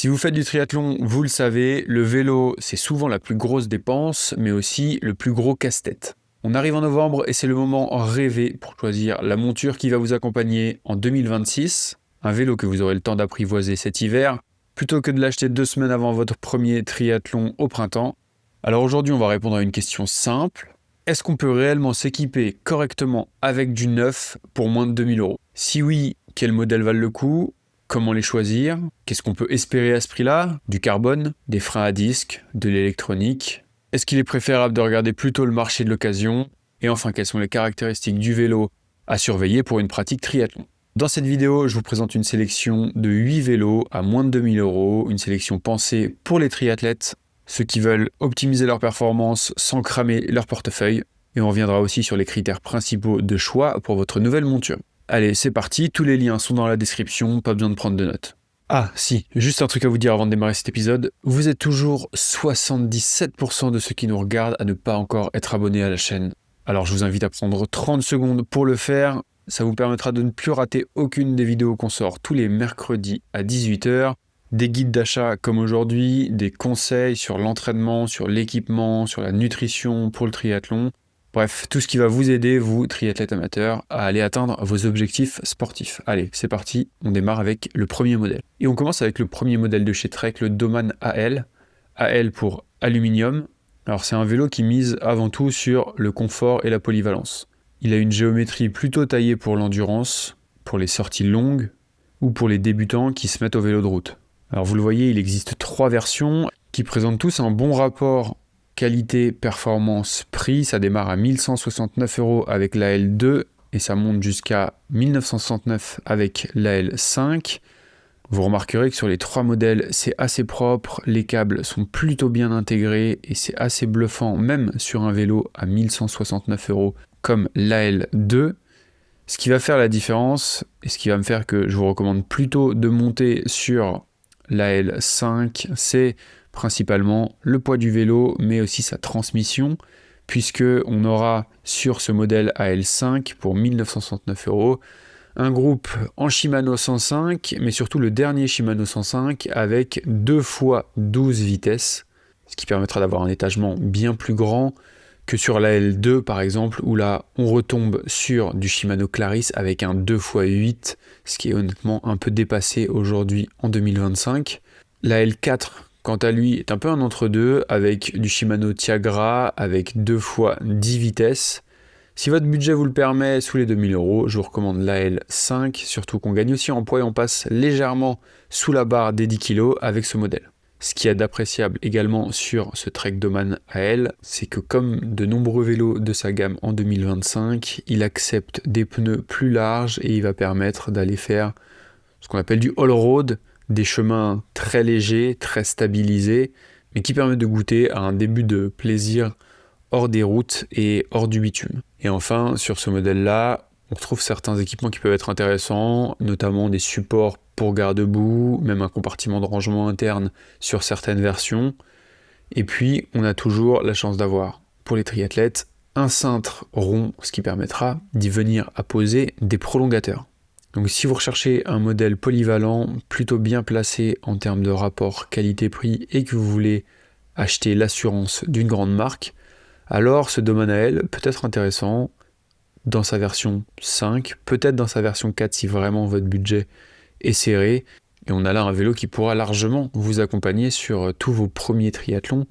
Si vous faites du triathlon, vous le savez, le vélo, c'est souvent la plus grosse dépense, mais aussi le plus gros casse-tête. On arrive en novembre et c'est le moment rêvé pour choisir la monture qui va vous accompagner en 2026, un vélo que vous aurez le temps d'apprivoiser cet hiver, plutôt que de l'acheter 2 semaines avant votre premier triathlon au printemps. Alors aujourd'hui, on va répondre à une question simple. Est-ce qu'on peut réellement s'équiper correctement avec du neuf pour moins de 2000 €? Si oui, quels modèles valent le coup? Comment les choisir? Qu'est-ce qu'on peut espérer à ce prix-là? Du carbone, des freins à disque, de l'électronique? Est-ce qu'il est préférable de regarder plutôt le marché de l'occasion? Et enfin, quelles sont les caractéristiques du vélo à surveiller pour une pratique triathlon? Dans cette vidéo, je vous présente une sélection de 8 vélos à moins de 2000 €, une sélection pensée pour les triathlètes, ceux qui veulent optimiser leur performance sans cramer leur portefeuille. Et on reviendra aussi sur les critères principaux de choix pour votre nouvelle monture. Allez, c'est parti, tous les liens sont dans la description, pas besoin de prendre de notes. Ah si, juste un truc à vous dire avant de démarrer cet épisode, vous êtes toujours 77% de ceux qui nous regardent à ne pas encore être abonnés à la chaîne. Alors je vous invite à prendre 30 secondes pour le faire, ça vous permettra de ne plus rater aucune des vidéos qu'on sort tous les mercredis à 18 h, des guides d'achat comme aujourd'hui, des conseils sur l'entraînement, sur l'équipement, sur la nutrition pour le triathlon. Bref, tout ce qui va vous aider, vous, triathlètes amateurs, à aller atteindre vos objectifs sportifs. Allez, c'est parti, on démarre avec le premier modèle. Et on commence avec le premier modèle de chez Trek, le Doman AL. AL pour aluminium. Alors c'est un vélo qui mise avant tout sur le confort et la polyvalence. Il a une géométrie plutôt taillée pour l'endurance, pour les sorties longues ou pour les débutants qui se mettent au vélo de route. Alors vous le voyez, il existe 3 versions qui présentent tous un bon rapport qualité, performance, prix. Ça démarre à 1169 € avec la L2 et ça monte jusqu'à 1969 avec la L5. Vous remarquerez que sur les 3 modèles, c'est assez propre, les câbles sont plutôt bien intégrés et c'est assez bluffant même sur un vélo à 1169 € comme la L2. Ce qui va faire la différence et ce qui va me faire que je vous recommande plutôt de monter sur la L5, c'est principalement le poids du vélo, mais aussi sa transmission, puisque on aura sur ce modèle AL5 pour 1969 € un groupe en Shimano 105, mais surtout le dernier Shimano 105 avec 2 fois 12 vitesses, ce qui permettra d'avoir un étagement bien plus grand que sur la L2 par exemple, où là on retombe sur du Shimano Clarisse avec un 2 x 8, ce qui est honnêtement un peu dépassé aujourd'hui en 2025. La L4 quant à lui est un peu un entre-deux avec du Shimano Tiagra avec 2 fois 10 vitesses. Si votre budget vous le permet, sous les 2000 €, je vous recommande la L5, surtout qu'on gagne aussi en poids et on passe légèrement sous la barre des 10 kg avec ce modèle. Ce qui est d'appréciable également sur ce Trek Doman AL, c'est que comme de nombreux vélos de sa gamme en 2025, il accepte des pneus plus larges et il va permettre d'aller faire ce qu'on appelle du all-road, des chemins très légers, très stabilisés, mais qui permettent de goûter à un début de plaisir hors des routes et hors du bitume. Et enfin, sur ce modèle-là, on retrouve certains équipements qui peuvent être intéressants, notamment des supports pour garde-boue, même un compartiment de rangement interne sur certaines versions. Et puis, on a toujours la chance d'avoir, pour les triathlètes, un cintre rond, ce qui permettra d'y venir apposer des prolongateurs. Donc si vous recherchez un modèle polyvalent, plutôt bien placé en termes de rapport qualité-prix et que vous voulez acheter l'assurance d'une grande marque, alors ce Doman AL peut être intéressant dans sa version 5, peut-être dans sa version 4 si vraiment votre budget est serré. Et on a là un vélo qui pourra largement vous accompagner sur tous vos premiers triathlons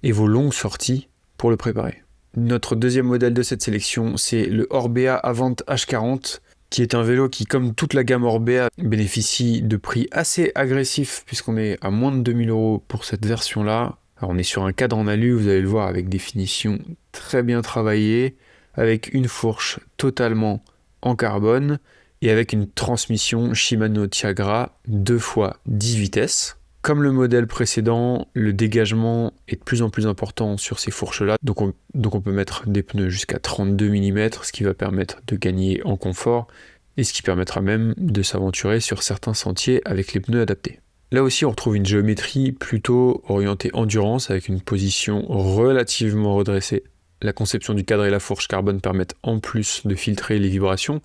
et vos longues sorties pour le préparer. Notre deuxième modèle de cette sélection, c'est le Orbea Avant H40, qui est un vélo qui, comme toute la gamme Orbea, bénéficie de prix assez agressifs puisqu'on est à moins de 2000 € pour cette version-là. Alors on est sur un cadre en alu, vous allez le voir, avec des finitions très bien travaillées, avec une fourche totalement en carbone et avec une transmission Shimano Tiagra 2 fois 10 vitesses. Comme le modèle précédent, le dégagement est de plus en plus important sur ces fourches-là, donc on peut mettre des pneus jusqu'à 32 mm, ce qui va permettre de gagner en confort et ce qui permettra même de s'aventurer sur certains sentiers avec les pneus adaptés. Là aussi, on retrouve une géométrie plutôt orientée endurance avec une position relativement redressée. La conception du cadre et la fourche carbone permettent en plus de filtrer les vibrations,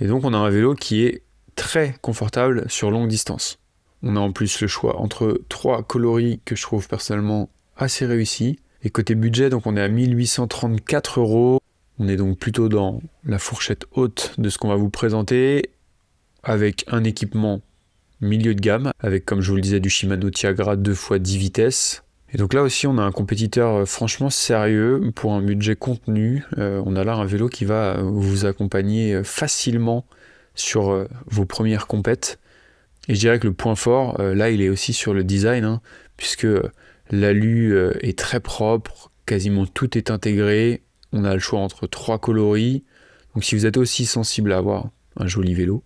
et donc on a un vélo qui est très confortable sur longue distance. On a en plus le choix entre 3 coloris que je trouve personnellement assez réussis. Et côté budget, donc on est à 1834 €. On est donc plutôt dans la fourchette haute de ce qu'on va vous présenter, avec un équipement milieu de gamme, avec, comme je vous le disais, du Shimano Tiagra 2x10 vitesses. Et donc là aussi, on a un compétiteur franchement sérieux pour un budget contenu. On a là un vélo qui va vous accompagner facilement sur vos premières compètes. Et je dirais que le point fort, là, il est aussi sur le design, puisque l'alu est très propre, quasiment tout est intégré. On a le choix entre 3 coloris. Donc si vous êtes aussi sensible à avoir un joli vélo,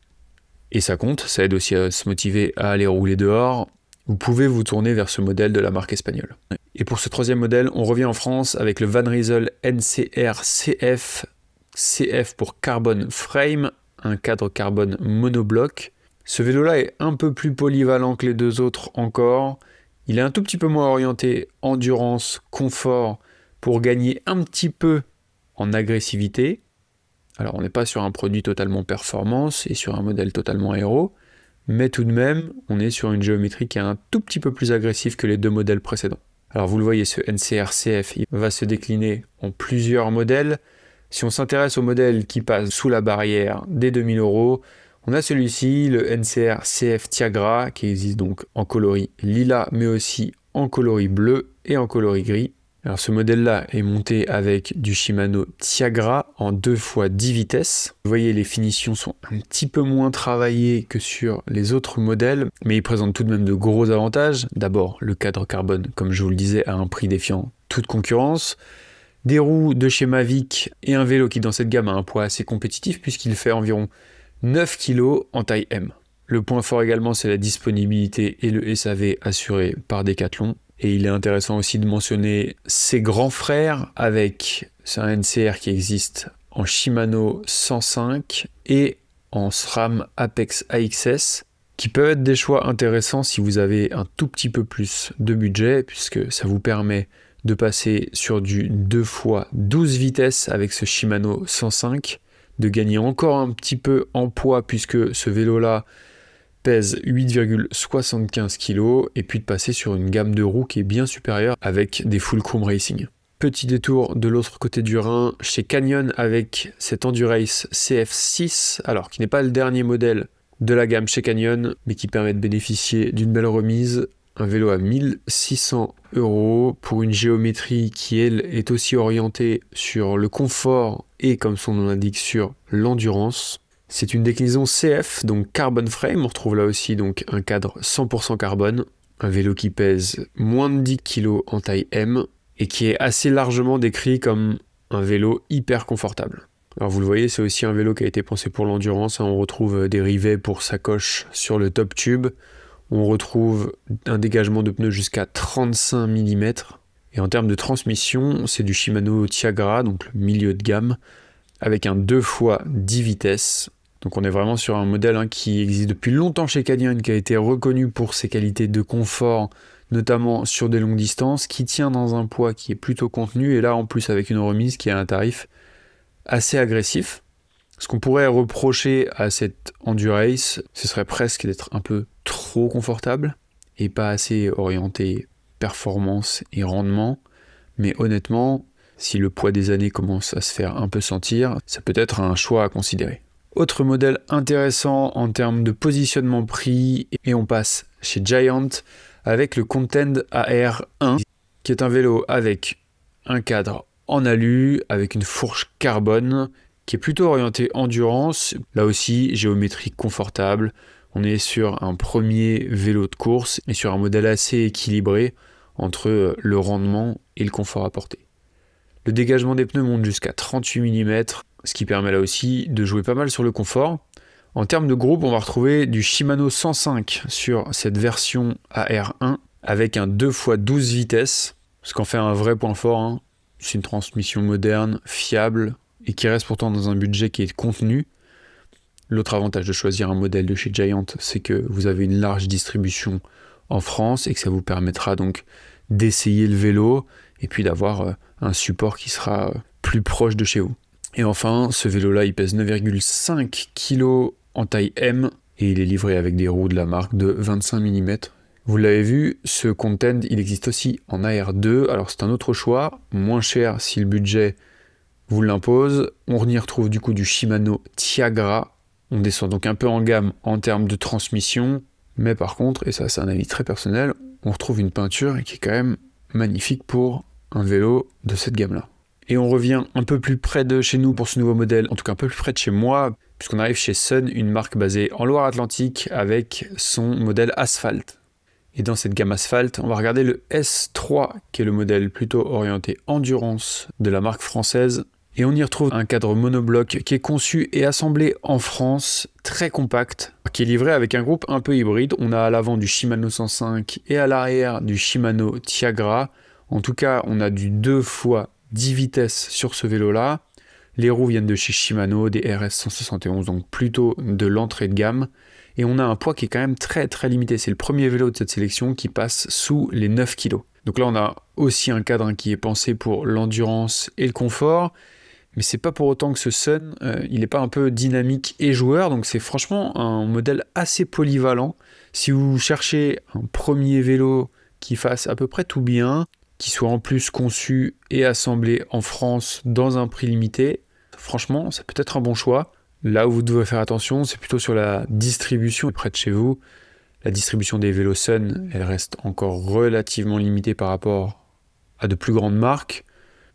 et ça compte, ça aide aussi à se motiver à aller rouler dehors, vous pouvez vous tourner vers ce modèle de la marque espagnole. Et pour ce troisième modèle, on revient en France avec le Van Rysel NCR CF, CF pour Carbon Frame, un cadre carbone monobloc. Ce vélo-là est un peu plus polyvalent que les deux autres encore. Il est un tout petit peu moins orienté endurance, confort, pour gagner un petit peu en agressivité. Alors on n'est pas sur un produit totalement performance et sur un modèle totalement aéro, mais tout de même, on est sur une géométrie qui est un tout petit peu plus agressive que les deux modèles précédents. Alors vous le voyez, ce NCR CF il va se décliner en plusieurs modèles. Si on s'intéresse au modèle qui passe sous la barrière des 2000 €, on a celui-ci, le NCR CF Tiagra, qui existe donc en coloris lilas, mais aussi en coloris bleu et en coloris gris. Alors ce modèle-là est monté avec du Shimano Tiagra en 2x10 vitesses. Vous voyez, les finitions sont un petit peu moins travaillées que sur les autres modèles, mais ils présentent tout de même de gros avantages. D'abord, le cadre carbone, comme je vous le disais, à un prix défiant toute concurrence. Des roues de chez Mavic et un vélo qui dans cette gamme a un poids assez compétitif puisqu'il fait environ 9 kg en taille M. Le point fort également, c'est la disponibilité et le SAV assuré par Decathlon. Et il est intéressant aussi de mentionner ses grands frères avec un NCR qui existe en Shimano 105 et en SRAM Apex AXS, qui peuvent être des choix intéressants si vous avez un tout petit peu plus de budget, puisque ça vous permet de passer sur du 2x12 vitesses avec ce Shimano 105, de gagner encore un petit peu en poids puisque ce vélo-là pèse 8,75 kg et puis de passer sur une gamme de roues qui est bien supérieure avec des full chrome racing. Petit détour de l'autre côté du Rhin chez Canyon avec cet Endurace CF6, alors qui n'est pas le dernier modèle de la gamme chez Canyon, mais qui permet de bénéficier d'une belle remise. Un vélo à 1600 € pour une géométrie qui, elle, est aussi orientée sur le confort et, comme son nom l'indique, sur l'endurance. C'est une déclinaison CF, donc Carbon Frame. On retrouve là aussi donc un cadre 100% carbone. Un vélo qui pèse moins de 10 kg en taille M et qui est assez largement décrit comme un vélo hyper confortable. Alors vous le voyez, c'est aussi un vélo qui a été pensé pour l'endurance. On retrouve des rivets pour sacoche sur le top tube. On retrouve un dégagement de pneus jusqu'à 35 mm. Et en termes de transmission, c'est du Shimano Tiagra, donc le milieu de gamme, avec un 2x10 vitesses. Donc on est vraiment sur un modèle qui existe depuis longtemps chez Canyon, qui a été reconnu pour ses qualités de confort, notamment sur des longues distances, qui tient dans un poids qui est plutôt contenu, et là en plus avec une remise qui a un tarif assez agressif. Ce qu'on pourrait reprocher à cette Endurace, ce serait presque d'être un peu trop confortable et pas assez orienté performance et rendement. Mais honnêtement, si le poids des années commence à se faire un peu sentir, ça peut être un choix à considérer. Autre modèle intéressant en termes de positionnement prix, et on passe chez Giant avec le Contend AR1, qui est un vélo avec un cadre en alu, avec une fourche carbone, qui est plutôt orienté endurance. Là aussi, géométrie confortable. On est sur un premier vélo de course et sur un modèle assez équilibré entre le rendement et le confort apporté. Le dégagement des pneus monte jusqu'à 38 mm, ce qui permet là aussi de jouer pas mal sur le confort. En termes de groupe, on va retrouver du Shimano 105 sur cette version AR1 avec un 2x12 vitesses, ce qu'en fait un vrai point fort. C'est une transmission moderne, fiable et qui reste pourtant dans un budget qui est contenu. L'autre avantage de choisir un modèle de chez Giant, c'est que vous avez une large distribution en France et que ça vous permettra donc d'essayer le vélo et puis d'avoir un support qui sera plus proche de chez vous. Et enfin, ce vélo-là, il pèse 9,5 kg en taille M et il est livré avec des roues de la marque de 25 mm. Vous l'avez vu, ce Content, il existe aussi en AR2, alors c'est un autre choix, moins cher si le budget vous l'impose. On y retrouve du coup du Shimano Tiagra, on descend donc un peu en gamme en termes de transmission, mais par contre, et ça c'est un avis très personnel, on retrouve une peinture qui est quand même magnifique pour un vélo de cette gamme-là. Et on revient un peu plus près de chez nous pour ce nouveau modèle, en tout cas un peu plus près de chez moi, puisqu'on arrive chez Sun, une marque basée en Loire-Atlantique avec son modèle Asphalt. Et dans cette gamme Asphalt, on va regarder le S3, qui est le modèle plutôt orienté endurance de la marque française. Et on y retrouve un cadre monobloc qui est conçu et assemblé en France, très compact, qui est livré avec un groupe un peu hybride. On a à l'avant du Shimano 105 et à l'arrière du Shimano Tiagra. En tout cas, on a du 2 x 10 vitesses sur ce vélo-là. Les roues viennent de chez Shimano, des RS 171, donc plutôt de l'entrée de gamme. Et on a un poids qui est quand même très très limité. C'est le premier vélo de cette sélection qui passe sous les 9 kg. Donc là, on a aussi un cadre qui est pensé pour l'endurance et le confort. Mais c'est pas pour autant que ce Sun, il n'est pas un peu dynamique et joueur. Donc c'est franchement un modèle assez polyvalent. Si vous cherchez un premier vélo qui fasse à peu près tout bien, qui soit en plus conçu et assemblé en France dans un prix limité, franchement, ça peut être un bon choix. Là où vous devez faire attention, c'est plutôt sur la distribution près de chez vous. La distribution des vélos Sun, elle reste encore relativement limitée par rapport à de plus grandes marques.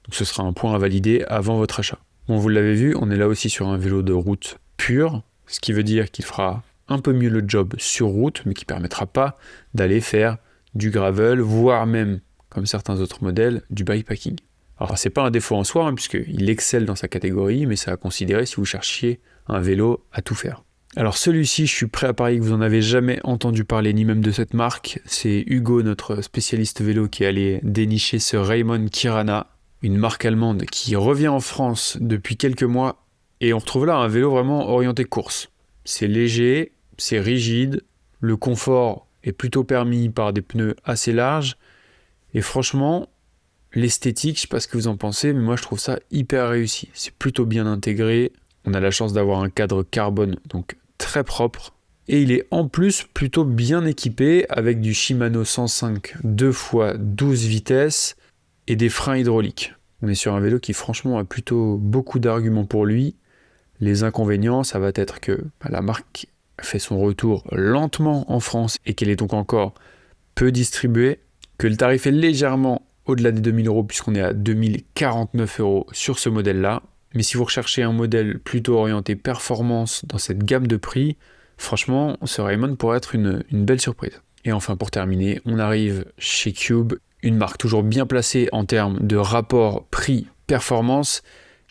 Donc ce sera un point à valider avant votre achat. Bon, vous l'avez vu, on est là aussi sur un vélo de route pur, ce qui veut dire qu'il fera un peu mieux le job sur route, mais qui ne permettra pas d'aller faire du gravel, voire même, comme certains autres modèles, du bikepacking. Alors c'est pas un défaut en soi, puisqu'il excelle dans sa catégorie, mais c'est à considérer si vous cherchiez un vélo à tout faire. Alors celui-ci, je suis prêt à parier que vous n'en avez jamais entendu parler, ni même de cette marque. C'est Hugo, notre spécialiste vélo, qui est allé dénicher ce Raymon Kirana, une marque allemande qui revient en France depuis quelques mois, et on retrouve là un vélo vraiment orienté course. C'est léger, c'est rigide, le confort est plutôt permis par des pneus assez larges, et franchement, l'esthétique, je sais pas ce que vous en pensez, mais moi je trouve ça hyper réussi. C'est plutôt bien intégré. On a la chance d'avoir un cadre carbone, donc très propre. Et il est en plus plutôt bien équipé avec du Shimano 105 2 x 12 vitesses et des freins hydrauliques. On est sur un vélo qui franchement a plutôt beaucoup d'arguments pour lui. Les inconvénients, ça va être que la marque fait son retour lentement en France et qu'elle est donc encore peu distribuée, que le tarif est légèrement au-delà des 2000 € puisqu'on est à 2049 € sur ce modèle-là. Mais si vous recherchez un modèle plutôt orienté performance dans cette gamme de prix, franchement, ce Raymon pourrait être une belle surprise. Et enfin, pour terminer, on arrive chez Cube, une marque toujours bien placée en termes de rapport prix-performance.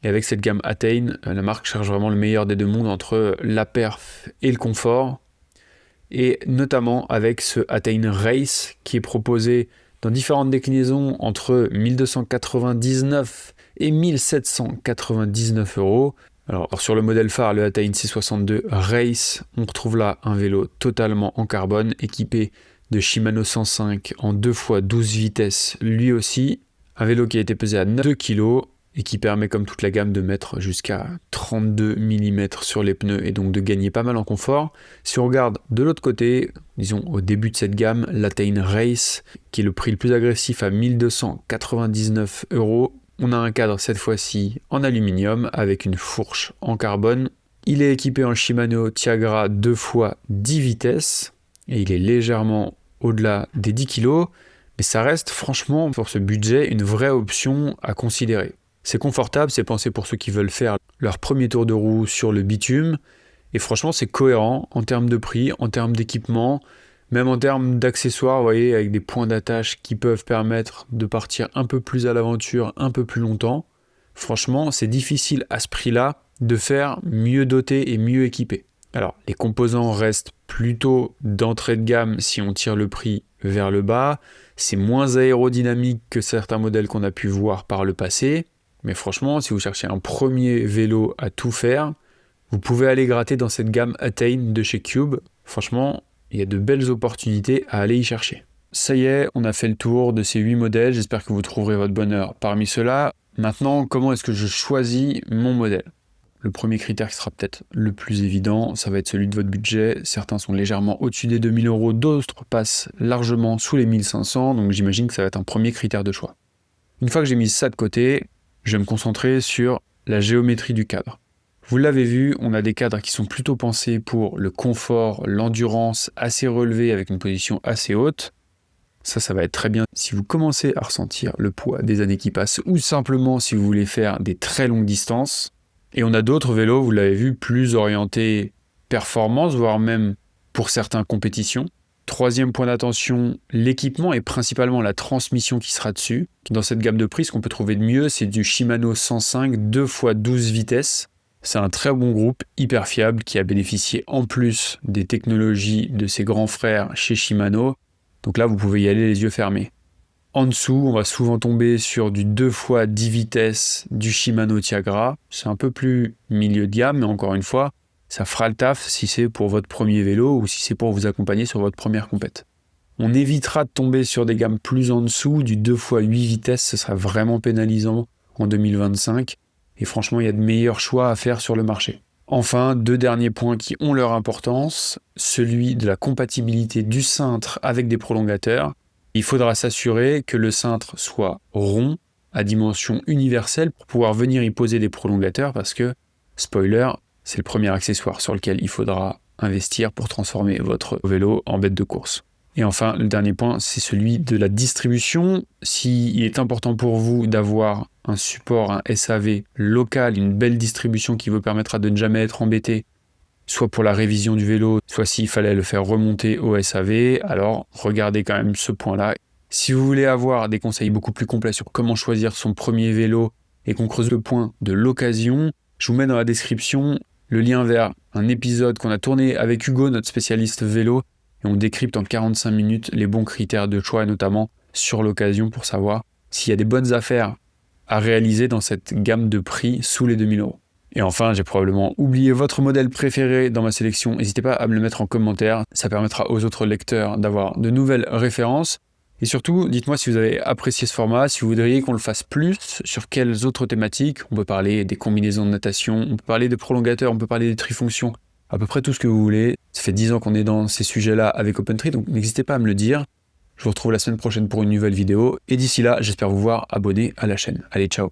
Et avec cette gamme Attain, la marque cherche vraiment le meilleur des deux mondes entre la perf et le confort. Et notamment avec ce Attain Race qui est proposé dans différentes déclinaisons entre 1299 et 1799 €. Alors sur le modèle phare, le Attain C62 Race, on retrouve là un vélo totalement en carbone, équipé de Shimano 105 en 2 x 12 vitesses, lui aussi. Un vélo qui a été pesé à 2 kg et qui permet, comme toute la gamme, de mettre jusqu'à 32 mm sur les pneus et donc de gagner pas mal en confort. Si on regarde de l'autre côté, disons au début de cette gamme, l'Attain Race, qui est le prix le plus agressif à 1299 €. On a un cadre cette fois-ci en aluminium avec une fourche en carbone. Il est équipé en Shimano Tiagra 2 x 10 vitesses et il est légèrement au-delà des 10 kg, mais ça reste franchement pour ce budget une vraie option à considérer. C'est confortable, c'est pensé pour ceux qui veulent faire leur premier tour de roue sur le bitume et franchement c'est cohérent en termes de prix, en termes d'équipement, même en termes d'accessoires, vous voyez, avec des points d'attache qui peuvent permettre de partir un peu plus à l'aventure, un peu plus longtemps. Franchement, c'est difficile à ce prix-là de faire mieux doté et mieux équipé. Alors, les composants restent plutôt d'entrée de gamme si on tire le prix vers le bas. C'est moins aérodynamique que certains modèles qu'on a pu voir par le passé. Mais franchement, si vous cherchez un premier vélo à tout faire, vous pouvez aller gratter dans cette gamme Attain de chez Cube. Franchement, il y a de belles opportunités à aller y chercher. Ça y est, on a fait le tour de ces 8 modèles. J'espère que vous trouverez votre bonheur parmi ceux-là. Maintenant, comment est-ce que je choisis mon modèle ? Le premier critère qui sera peut-être le plus évident, ça va être celui de votre budget. Certains sont légèrement au-dessus des 2000 €, d'autres passent largement sous les 1500, donc j'imagine que ça va être un premier critère de choix. Une fois que j'ai mis ça de côté, je vais me concentrer sur la géométrie du cadre. Vous l'avez vu, on a des cadres qui sont plutôt pensés pour le confort, l'endurance assez relevée avec une position assez haute. Ça va être très bien si vous commencez à ressentir le poids des années qui passent ou simplement si vous voulez faire des très longues distances. Et on a d'autres vélos, vous l'avez vu, plus orientés performance, voire même pour certaines compétitions. Troisième point d'attention, l'équipement et principalement la transmission qui sera dessus. Dans cette gamme de prix, ce qu'on peut trouver de mieux, c'est du Shimano 105 2x12 vitesses. C'est un très bon groupe, hyper fiable, qui a bénéficié en plus des technologies de ses grands frères chez Shimano. Donc là, vous pouvez y aller les yeux fermés. En dessous, on va souvent tomber sur du 2x10 vitesses du Shimano Tiagra. C'est un peu plus milieu de gamme, mais encore une fois, ça fera le taf si c'est pour votre premier vélo ou si c'est pour vous accompagner sur votre première compète. On évitera de tomber sur des gammes plus en dessous, du 2x8 vitesses, ce sera vraiment pénalisant en 2025. Et franchement, il y a de meilleurs choix à faire sur le marché. Enfin, deux derniers points qui ont leur importance, celui de la compatibilité du cintre avec des prolongateurs. Il faudra s'assurer que le cintre soit rond, à dimension universelle, pour pouvoir venir y poser des prolongateurs, parce que, spoiler, c'est le premier accessoire sur lequel il faudra investir pour transformer votre vélo en bête de course. Et enfin, le dernier point, c'est celui de la distribution. S'il est important pour vous d'avoir un support, un SAV local, une belle distribution qui vous permettra de ne jamais être embêté, soit pour la révision du vélo, soit s'il fallait le faire remonter au SAV, alors regardez quand même ce point-là. Si vous voulez avoir des conseils beaucoup plus complets sur comment choisir son premier vélo et qu'on creuse le point de l'occasion, je vous mets dans la description le lien vers un épisode qu'on a tourné avec Hugo, notre spécialiste vélo, et on décrypte en 45 minutes les bons critères de choix, et notamment sur l'occasion pour savoir s'il y a des bonnes affaires à réaliser dans cette gamme de prix sous les 2000 €. Et enfin, j'ai probablement oublié votre modèle préféré dans ma sélection. N'hésitez pas à me le mettre en commentaire, ça permettra aux autres lecteurs d'avoir de nouvelles références. Et surtout, dites-moi si vous avez apprécié ce format, si vous voudriez qu'on le fasse plus, sur quelles autres thématiques. On peut parler des combinaisons de natation, on peut parler des prolongateurs, on peut parler des trifonctions, à peu près tout ce que vous voulez. Ça fait 10 ans qu'on est dans ces sujets-là avec OpenTree, donc n'hésitez pas à me le dire. Je vous retrouve la semaine prochaine pour une nouvelle vidéo. Et d'ici là, j'espère vous voir abonné à la chaîne. Allez, ciao!